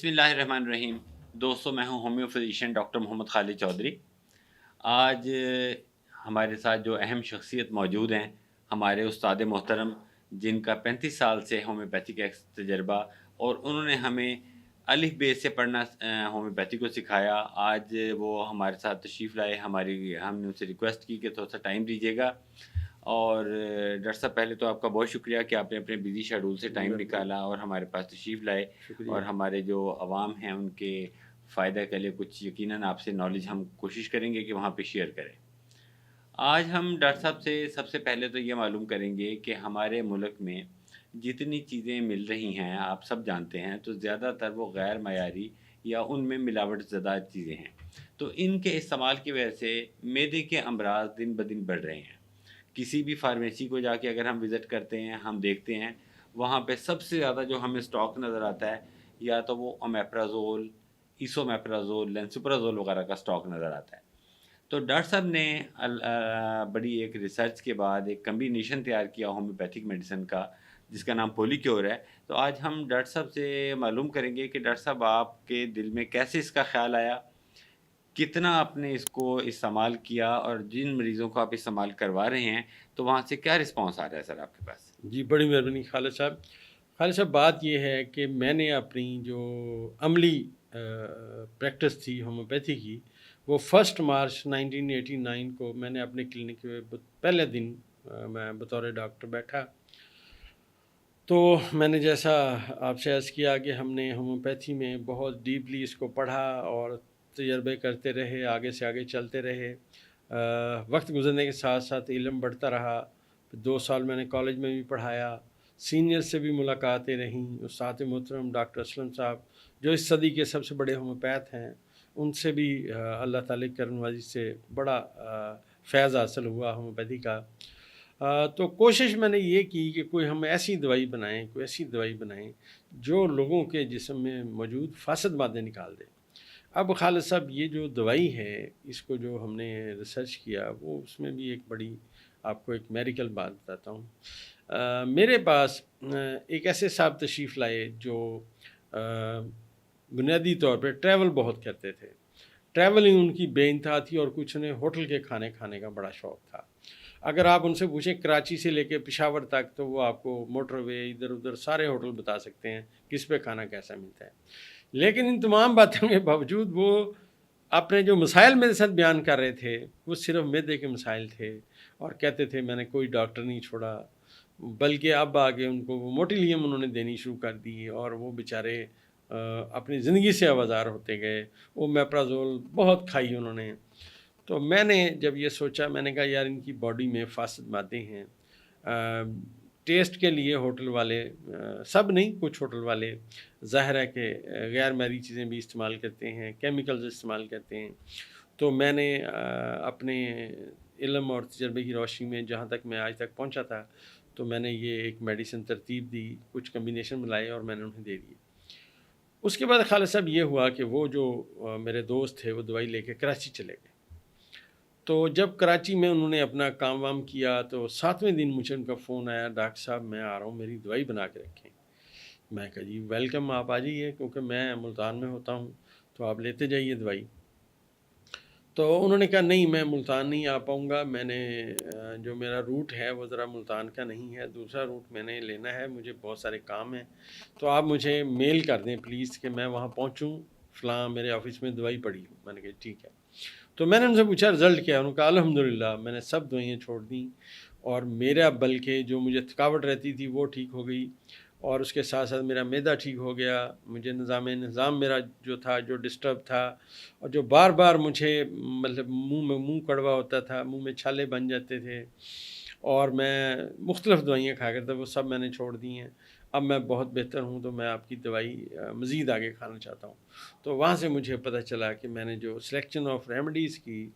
بسم اللہ الرحمن الرحیم۔ دوستوں، میں ہوں ہومیو فزیشین ڈاکٹر محمد خالد چودھری۔ آج ہمارے ساتھ جو اہم شخصیت موجود ہیں، ہمارے استاد محترم جن کا 35 سال سے ہومیوپیتھی کا تجربہ، اور انہوں نے ہمیں الف بے سے پڑھنا ہومیوپیتھی کو سکھایا۔ آج وہ ہمارے ساتھ تشریف لائے۔ ہم نے ان سے ریکویسٹ کی کہ تھوڑا سا ٹائم دیجیے گا، اور ڈاکٹر صاحب پہلے تو آپ کا بہت شکریہ کہ آپ نے اپنے بزی شیڈول سے ٹائم نکالا اور ہمارے پاس تشریف لائے، اور ہمارے جو عوام ہیں ان کے فائدہ کے لیے کچھ یقیناً آپ سے نالج ہم کوشش کریں گے کہ وہاں پہ شیئر کریں۔ آج ہم ڈاکٹر صاحب سے سب سے پہلے تو یہ معلوم کریں گے کہ ہمارے ملک میں جتنی چیزیں مل رہی ہیں، آپ سب جانتے ہیں، تو زیادہ تر وہ غیر معیاری یا ان میں ملاوٹ زدہ چیزیں ہیں۔ تو ان کے استعمال کی وجہ سے معدے کے امراض دن بدن بڑھ رہے ہیں۔ کسی بھی فارمیسی کو جا کے اگر ہم وزٹ کرتے ہیں، ہم دیکھتے ہیں وہاں پہ سب سے زیادہ جو ہمیں اسٹاک نظر آتا ہے، یا تو وہ اومیپرازول، ایسومیپرازول، لینسوپرازول وغیرہ کا اسٹاک نظر آتا ہے۔ تو ڈاکٹر صاحب نے بڑی ایک ریسرچ کے بعد ایک کمبینیشن تیار کیا ہومیوپیتھک میڈیسن کا، جس کا نام پولی کیور ہے۔ تو آج ہم ڈاکٹر صاحب سے معلوم کریں گے کہ ڈاکٹر صاحب آپ کے دل میں کیسے اس کا خیال آیا، کتنا آپ نے اس کو استعمال کیا، اور جن مریضوں کو آپ استعمال کروا رہے ہیں تو وہاں سے کیا رسپانس آ رہا ہے سر آپ کے پاس؟ جی، بڑی مہربانی خالد صاحب۔ خالد صاحب، بات یہ ہے کہ میں نے اپنی جو عملی پریکٹس تھی ہومیوپیتھی کی، وہ 1 مارچ 1989 کو میں نے اپنے کلینک کے پہلے دن میں بطور ڈاکٹر بیٹھا۔ تو میں نے جیسا آپ سے عرض کیا کہ ہم نے ہومیوپیتھی میں بہت ڈیپلی اس کو پڑھا اور تجربے کرتے رہے، آگے سے آگے چلتے رہے۔ وقت گزرنے کے ساتھ ساتھ علم بڑھتا رہا۔ 2 سال میں نے کالج میں بھی پڑھایا، سینئر سے بھی ملاقاتیں رہیں۔ استاد محترم ڈاکٹر اسلم صاحب جو اس صدی کے سب سے بڑے ہومیوپیتھ ہیں، ان سے بھی اللہ تعالیٰ کی کرم نوازی سے بڑا فیض حاصل ہوا ہومیوپیتھی کا۔ تو کوشش میں نے یہ کی کہ کوئی ہم ایسی دوائی بنائیں جو لوگوں کے جسم میں موجود فاسد مادے نکال دے۔ اب خالد صاحب، یہ جو دوائی ہے، اس کو جو ہم نے ریسرچ کیا، وہ اس میں بھی ایک بڑی آپ کو ایک میڈیکل بات بتاتا ہوں۔ میرے پاس ایک ایسے صاحب تشریف لائے جو بنیادی طور پہ ٹریول بہت کرتے تھے۔ ٹریولنگ ان کی بے انتہا تھی، اور کچھ انہیں ہوٹل کے کھانے کا بڑا شوق تھا۔ اگر آپ ان سے پوچھیں کراچی سے لے کے پشاور تک، تو وہ آپ کو موٹر وے ادھر ادھر سارے ہوٹل بتا سکتے ہیں کس پہ کھانا کیسا ملتا ہے۔ لیکن ان تمام باتوں کے باوجود وہ اپنے جو مسائل میرے ساتھ بیان کر رہے تھے، وہ صرف معدے کے مسائل تھے، اور کہتے تھے میں نے کوئی ڈاکٹر نہیں چھوڑا، بلکہ اب آگے ان کو وہ موٹیلیم انہوں نے دینی شروع کر دی، اور وہ بیچارے اپنی زندگی سے آوازار ہوتے گئے۔ وہ میپرازول بہت کھائی انہوں نے۔ تو میں نے جب یہ سوچا، میں نے کہا یار ان کی باڈی میں فاسد مادے ہیں۔ ٹیسٹ کے لیے ہوٹل والے، سب نہیں، کچھ ہوٹل والے ظاہر ہے کہ غیر معیاری چیزیں بھی استعمال کرتے ہیں، کیمیکلز استعمال کرتے ہیں۔ تو میں نے اپنے علم اور تجربے کی روشنی میں جہاں تک میں آج تک پہنچا تھا، تو میں نے یہ ایک میڈیسن ترتیب دی، کچھ کمبینیشن ملائے اور میں نے انہیں دے دی۔ اس کے بعد خالد صاحب یہ ہوا کہ وہ جو میرے دوست تھے، وہ دوائی لے کے کراچی چلے گئے۔ تو جب کراچی میں انہوں نے اپنا کام وام کیا، تو 7ویں دن مجھے ان کا فون آیا، ڈاکٹر صاحب میں آ رہا ہوں، میری دوائی بنا کے رکھیں۔ میں کہا جی ویلکم، آپ آ جائیے، کیونکہ میں ملتان میں ہوتا ہوں، تو آپ لیتے جائیے دوائی۔ تو انہوں نے کہا نہیں، میں ملتان نہیں آ پاؤں گا، میں نے جو میرا روٹ ہے وہ ذرا ملتان کا نہیں ہے، دوسرا روٹ میں نے لینا ہے، مجھے بہت سارے کام ہیں، تو آپ مجھے میل کر دیں پلیز کہ میں وہاں پہنچوں، فلاں میرے آفس میں دوائی پڑی ہوں۔ میں نے کہا ٹھیک ہے۔ تو میں نے ان سے پوچھا رزلٹ کیا ہے؟ انہوں نے کہا الحمدللہ میں نے سب دوائیں چھوڑ دیں، اور میرا بلکہ جو مجھے تھکاوٹ رہتی تھی وہ ٹھیک ہو گئی، اور اس کے ساتھ ساتھ میرا معدہ ٹھیک ہو گیا، مجھے نظام میرا جو تھا، جو ڈسٹرب تھا، اور جو بار بار مجھے مطلب منہ کڑوا ہوتا تھا، منہ میں چھالے بن جاتے تھے، اور میں مختلف دوائیاں کھا کرتا، وہ سب میں نے چھوڑ دی ہیں۔ اب میں بہت بہتر ہوں، تو میں آپ کی دوائی مزید آگے کھانا چاہتا ہوں۔ تو وہاں سے مجھے پتہ چلا کہ میں نے جو سلیکشن آف ریمیڈیز کی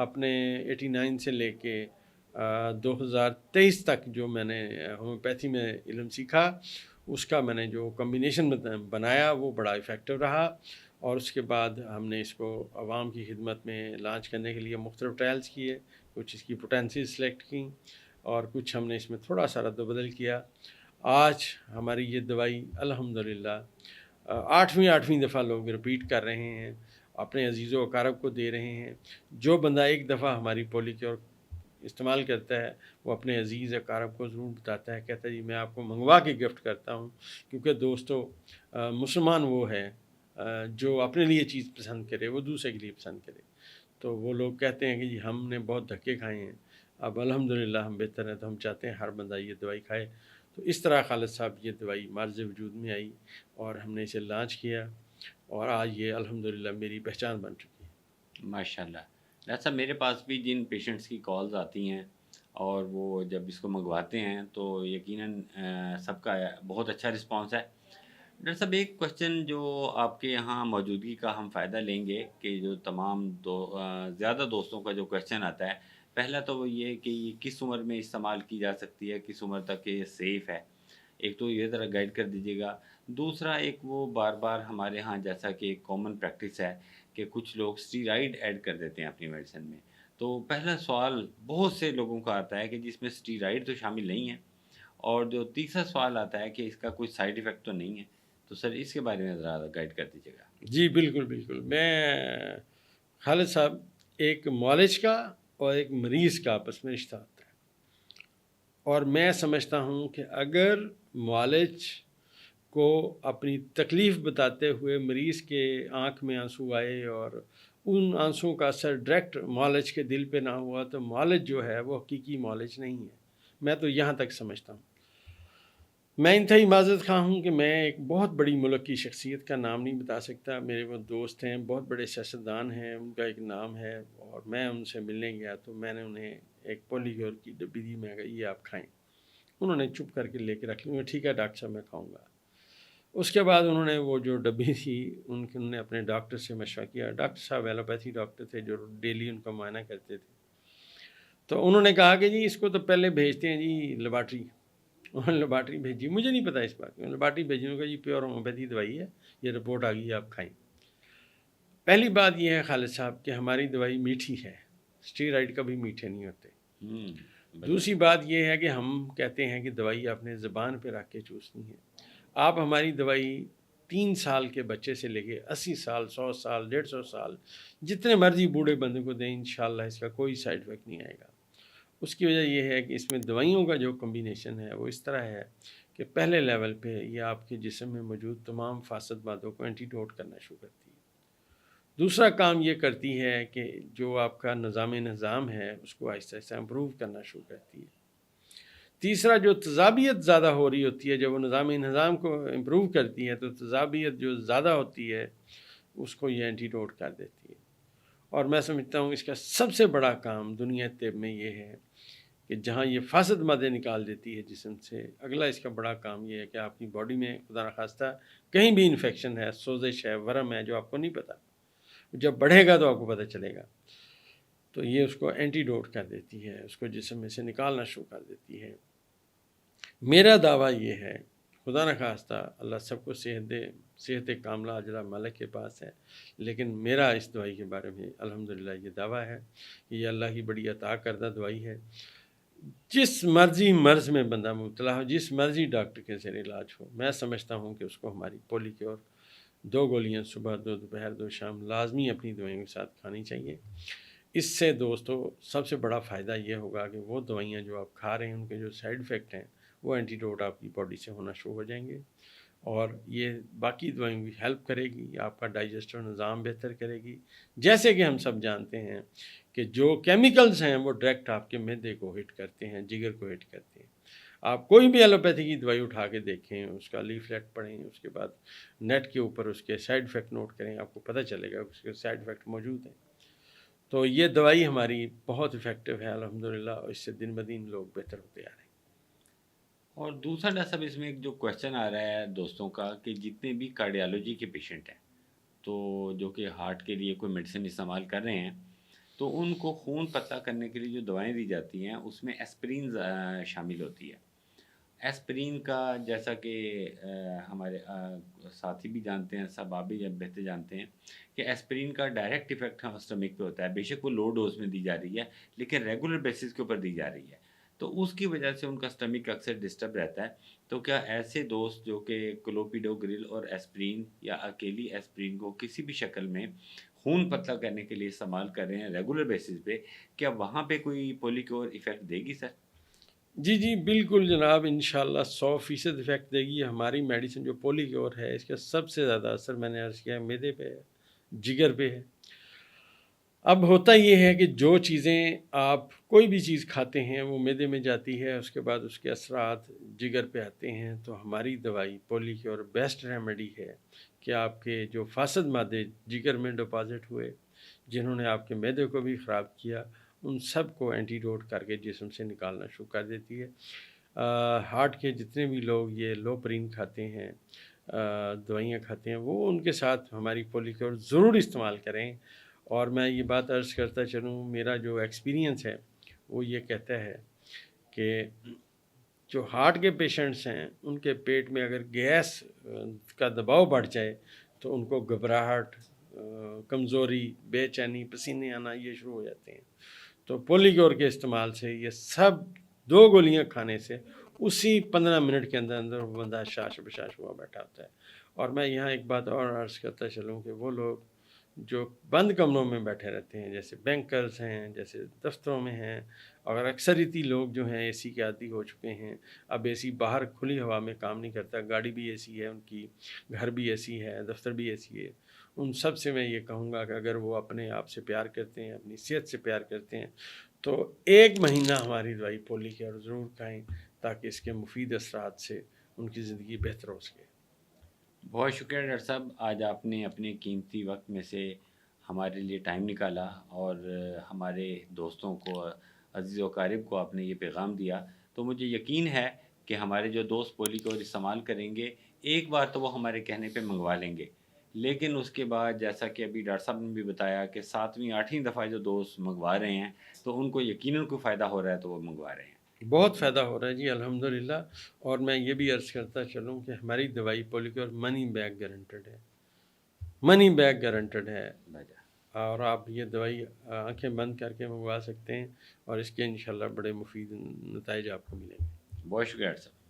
اپنے 89 سے لے کے 2023 تک، جو میں نے ہومیوپیتھی میں علم سیکھا، اس کا میں نے جو کمبینیشن بنایا وہ بڑا ایفیکٹو رہا، اور اس کے بعد ہم نے اس کو عوام کی خدمت میں لانچ کرنے کے لیے مختلف ٹرائلز کیے، کچھ اس کی پوٹینسیز سلیکٹ کیں، اور کچھ ہم نے اس میں تھوڑا سا رد و بدل کیا۔ آج ہماری یہ دوائی الحمدللہ 8ویں دفعہ لوگ رپیٹ کر رہے ہیں، اپنے عزیز و اقارب کو دے رہے ہیں۔ جو بندہ ایک دفعہ ہماری پولی کیور استعمال کرتا ہے وہ اپنے عزیز اقارب کو ضرور بتاتا ہے، کہتا ہے جی میں آپ کو منگوا کے گفٹ کرتا ہوں، کیونکہ دوستو مسلمان وہ ہے جو اپنے لیے چیز پسند کرے وہ دوسرے کے لیے پسند کرے۔ تو وہ لوگ کہتے ہیں کہ جی ہم نے بہت دھکے کھائے ہیں، اب الحمدللہ ہم بہتر ہیں، تو ہم چاہتے ہیں ہر بندہ یہ دوائی کھائے۔ تو اس طرح خالد صاحب یہ دوائی مارز وجود میں آئی اور ہم نے اسے لانچ کیا، اور آج یہ الحمدللہ میری پہچان بن چکی ہے۔ ماشاء اللہ ڈاکٹر صاحب، میرے پاس بھی جن پیشنٹس کی کالز آتی ہیں اور وہ جب اس کو منگواتے ہیں تو یقیناً سب کا بہت اچھا رسپانس ہے۔ ڈاکٹر صاحب ایک کوشچن جو آپ کے یہاں موجودگی کا ہم فائدہ لیں گے کہ جو تمام زیادہ دوستوں کا جو کوشچن آتا ہے، پہلا تو وہ یہ کہ یہ کس عمر میں استعمال کی جا سکتی ہے، کس عمر تک یہ سیف ہے، ایک تو یہ ذرا گائیڈ کر دیجیے گا۔ دوسرا ایک وہ بار بار ہمارے ہاں جیسا کہ ایک کامن پریکٹس ہے کہ کچھ لوگ اسٹیرائڈ ایڈ کر دیتے ہیں اپنی میڈیسن میں، تو پہلا سوال بہت سے لوگوں کا آتا ہے کہ جس میں اسٹیرائڈ تو شامل نہیں ہے، اور جو تیسرا سوال آتا ہے کہ اس کا کوئی سائیڈ ایفیکٹ تو نہیں ہے، تو سر اس کے بارے میں ذرا گائیڈ کر دیجیے گا۔ جی بالکل بالکل، میں خالد صاحب ایک معالج کا اور ایک مریض کا آپس میں رشتہ ہوتا ہے، اور میں سمجھتا ہوں کہ اگر معالج کو اپنی تکلیف بتاتے ہوئے مریض کے آنکھ میں آنسو آئے اور ان آنسوؤں کا اثر ڈائریکٹ معالج کے دل پہ نہ ہوا تو معالج جو ہے وہ حقیقی معالج نہیں ہے۔ میں تو یہاں تک سمجھتا ہوں۔ میں انتہائی معذرت خواہ ہوں کہ میں ایک بہت بڑی ملک کی شخصیت کا نام نہیں بتا سکتا، میرے وہ دوست ہیں، بہت بڑے سیاستدان ہیں، ان کا ایک نام ہے، اور میں ان سے ملنے گیا تو میں نے انہیں ایک پولی کیور کی ڈبی دی، میں کہا یہ آپ کھائیں۔ انہوں نے چپ کر کے لے کے رکھ لی، ٹھیک ہے ڈاکٹر صاحب میں کھاؤں گا۔ اس کے بعد انہوں نے وہ جو ڈبی تھی انہوں نے اپنے ڈاکٹر سے مشورہ کیا، ڈاکٹر صاحب ایلوپیتھی ڈاکٹر تھے جو ڈیلی ان کا معائنہ کرتے تھے، تو انہوں نے کہا کہ جی اس کو تو پہلے بھیجتے ہیں جی لیبارٹری۔ انہوں نے لیبارٹری بھیجی، مجھے نہیں پتا اس بات کی، لیبارٹری بھیجی، انہوں نے کہا جی پیور ہومیوپیتھی دوائی ہے، یہ رپورٹ آ گئی ہے، آپ کھائیں۔ پہلی بات یہ ہے خالد صاحب کہ ہماری دوائی میٹھی ہے، اسٹیرائڈ کبھی میٹھے نہیں ہوتے۔ دوسری بات یہ ہے کہ ہم کہتے ہیں کہ دوائی اپنے زبان پہ رکھ کے چوسنی ہے۔ آپ ہماری دوائی 3 سال کے بچے سے لے کے 80 سال 100 سال 150 سال جتنے مرضی بوڑھے بندے کو دیں، انشاءاللہ اس کا کوئی سائیڈ ایفیکٹ نہیں آئے گا۔ اس کی وجہ یہ ہے کہ اس میں دوائیوں کا جو کمبینیشن ہے وہ اس طرح ہے کہ پہلے لیول پہ یہ آپ کے جسم میں موجود تمام فاسد مادوں کو اینٹی ڈوٹ کرنا شروع کرتی ہے۔ دوسرا کام یہ کرتی ہے کہ جو آپ کا نظام ہے اس کو آہستہ آہستہ امپروو کرنا شروع کرتی ہے۔ تیسرا جو تذابیت زیادہ ہو رہی ہوتی ہے، جب وہ نظام کو امپروو کرتی ہے تو تذابیت جو زیادہ ہوتی ہے اس کو یہ اینٹی ڈوٹ کر دیتی ہے۔ اور میں سمجھتا ہوں اس کا سب سے بڑا کام دنیا طب میں یہ ہے کہ جہاں یہ فاسد مادے نکال دیتی ہے جسم سے، اگلا اس کا بڑا کام یہ ہے کہ آپ کی باڈی میں خدا نخواستہ کہیں بھی انفیکشن ہے، سوزش ہے، ورم ہے جو آپ کو نہیں پتہ، جب بڑھے گا تو آپ کو پتہ چلے گا، تو یہ اس کو اینٹی ڈوٹ کر دیتی ہے، اس کو جسم میں سے نکالنا شروع کر دیتی ہے۔ میرا دعویٰ یہ ہے، خدا نخواستہ اللہ سب کو صحت دے، صحت کاملہ اجرا مالک کے پاس ہے، لیکن میرا اس دوائی کے بارے میں الحمدللہ یہ دعویٰ ہے کہ یہ اللہ کی بڑی عطا کردہ دوائی ہے۔ جس مرضی مرض میں بندہ مبتلا ہو، جس مرضی ڈاکٹر کے زیر علاج ہو، میں سمجھتا ہوں کہ اس کو ہماری پولی کیور 2 گولیاں صبح 2 دوپہر 2 شام لازمی اپنی دوائیوں کے ساتھ کھانی چاہیے۔ اس سے دوستو سب سے بڑا فائدہ یہ ہوگا کہ وہ دوائیاں جو آپ کھا رہے ہیں ان کے جو سائیڈ ایفیکٹ ہیں وہ اینٹی ڈوٹ آپ کی باڈی سے ہونا شروع ہو جائیں گے، اور یہ باقی دوائیوں کی ہیلپ کرے گی، آپ کا ڈائجسٹو نظام بہتر کرے گی۔ جیسے کہ ہم سب جانتے ہیں کہ جو کیمیکلز ہیں وہ ڈائریکٹ آپ کے معدے کو ہٹ کرتے ہیں، جگر کو ہٹ کرتے ہیں۔ آپ کوئی بھی ایلوپیتھی کی دوائی اٹھا کے دیکھیں، اس کا لیفلیٹ پڑھیں، اس کے بعد نیٹ کے اوپر اس کے سائیڈ ایفیکٹ نوٹ کریں، آپ کو پتہ چلے گا اس کے سائیڈ ایفیکٹ موجود ہیں۔ تو یہ دوائی ہماری بہت افیکٹو ہے الحمدللہ، اور اس سے دن بدن لوگ بہتر ہوتے آ رہے ہیں۔ اور دوسرا ڈاکٹر صاحب اس میں ایک جو کویشچن آ رہا ہے دوستوں کا کہ جتنے بھی کارڈیالوجی کے پیشنٹ ہیں تو جو کہ ہارٹ کے لیے کوئی میڈیسن استعمال کر رہے ہیں، تو ان کو خون پتلا کرنے کے لیے جو دوائیں دی جاتی ہیں اس میں ایسپرین شامل ہوتی ہے۔ ایسپرین کا جیسا کہ ہمارے ساتھی بھی جانتے ہیں، سب آپ بھی بہتر جانتے ہیں کہ ایسپرین کا ڈائریکٹ ایفیکٹ اسٹمک پہ ہوتا ہے، بے شک وہ لو ڈوز میں دی جا رہی ہے لیکن ریگولر بیسس کے اوپر دی جا رہی ہے۔ تو اس کی وجہ سے ان کا اسٹمک اکثر ڈسٹرب رہتا ہے. تو کیا ایسے دوست جو کہ کلوپیڈوگریل اور ایسپرین یا اکیلی ایسپرین کو کسی بھی شکل میں خون پتلا کرنے کے لیے استعمال کر رہے ہیں ریگولر بیسس پہ، کیا وہاں پہ کوئی پولیکیور ایفیکٹ دے گی سر؟ جی جی بالکل جناب، انشاءاللہ 100% افیکٹ دے گی. ہماری میڈیسن جو پولی کیور ہے اس کا سب سے زیادہ اثر میں نے عرض کیا ہے معدے پہ ہے، جگر پہ ہے. اب ہوتا یہ ہے کہ جو چیزیں آپ کوئی بھی چیز کھاتے ہیں وہ معدے میں جاتی ہے، اس کے بعد اس کے اثرات جگر پہ آتے ہیں. تو ہماری دوائی پولی کیور بیسٹ ریمیڈی ہے کہ آپ کے جو فاسد مادے جگر میں ڈپازٹ ہوئے، جنہوں نے آپ کے معدے کو بھی خراب کیا، ان سب کو اینٹیڈوٹ کر کے جسم سے نکالنا شروع کر دیتی ہے. ہارٹ کے جتنے بھی لوگ یہ لو پرین کھاتے ہیں، دوائیاں کھاتے ہیں، وہ ان کے ساتھ ہماری پولی کیور ضرور استعمال کریں. اور میں یہ بات عرض کرتا چلوں، میرا جو ایکسپیرینس ہے وہ یہ کہتا ہے کہ جو ہارٹ کے پیشنٹس ہیں ان کے پیٹ میں اگر گیس کا دباؤ بڑھ جائے تو ان کو گھبراہٹ، کمزوری، بے چینی، پسینے آنا یہ شروع ہو جاتے ہیں. تو پولی کیور کے استعمال سے یہ سب 2 گولیاں کھانے سے اسی 15 منٹ کے اندر اندر وہ بندہ شاش بشاش ہوا بیٹھا ہوتا ہے. اور میں یہاں ایک بات اور عرض کرتا چلوں کہ وہ لوگ جو بند کمروں میں بیٹھے رہتے ہیں، جیسے بینکرز ہیں، جیسے دفتروں میں ہیں، اور اکثریتی لوگ جو ہیں اے سی کے عادی ہو چکے ہیں. اب اے سی باہر کھلی ہوا میں کام نہیں کرتا، گاڑی بھی اے سی ہے ان کی، گھر بھی اے سی ہے، دفتر بھی اے سی ہے. ان سب سے میں یہ کہوں گا کہ اگر وہ اپنے آپ سے پیار کرتے ہیں، اپنی صحت سے پیار کرتے ہیں، تو 1 مہینہ ہماری دوائی پولی کیور ضرور کھائیں تاکہ اس کے مفید اثرات سے ان کی زندگی بہتر ہو سکے. بہت شکریہ ڈاکٹر صاحب، آج آپ نے اپنے قیمتی وقت میں سے ہمارے لیے ٹائم نکالا اور ہمارے دوستوں کو، عزیز و اقارب کو آپ نے یہ پیغام دیا. تو مجھے یقین ہے کہ ہمارے جو دوست پولی کیور استعمال کریں گے، ایک بار تو وہ ہمارے کہنے پہ منگوا لیں گے، لیکن اس کے بعد جیسا کہ ابھی ڈاکٹر صاحب نے بھی بتایا کہ 7ویں 8ویں دفعہ جو دوست منگوا رہے ہیں تو ان کو یقیناً کوئی فائدہ ہو رہا ہے تو وہ منگوا رہے ہیں. بہت فائدہ ہو رہا ہے جی الحمدللہ. اور میں یہ بھی عرض کرتا چلوں کہ ہماری دوائی پولی کیور منی بیک گارنٹڈ ہے، منی بیک گارنٹڈ ہے. اور آپ یہ دوائی آنکھیں بند کر کے منگوا سکتے ہیں اور اس کے انشاءاللہ بڑے مفید نتائج آپ کو ملیں گے. بہت شکریہ ڈاکٹر صاحب.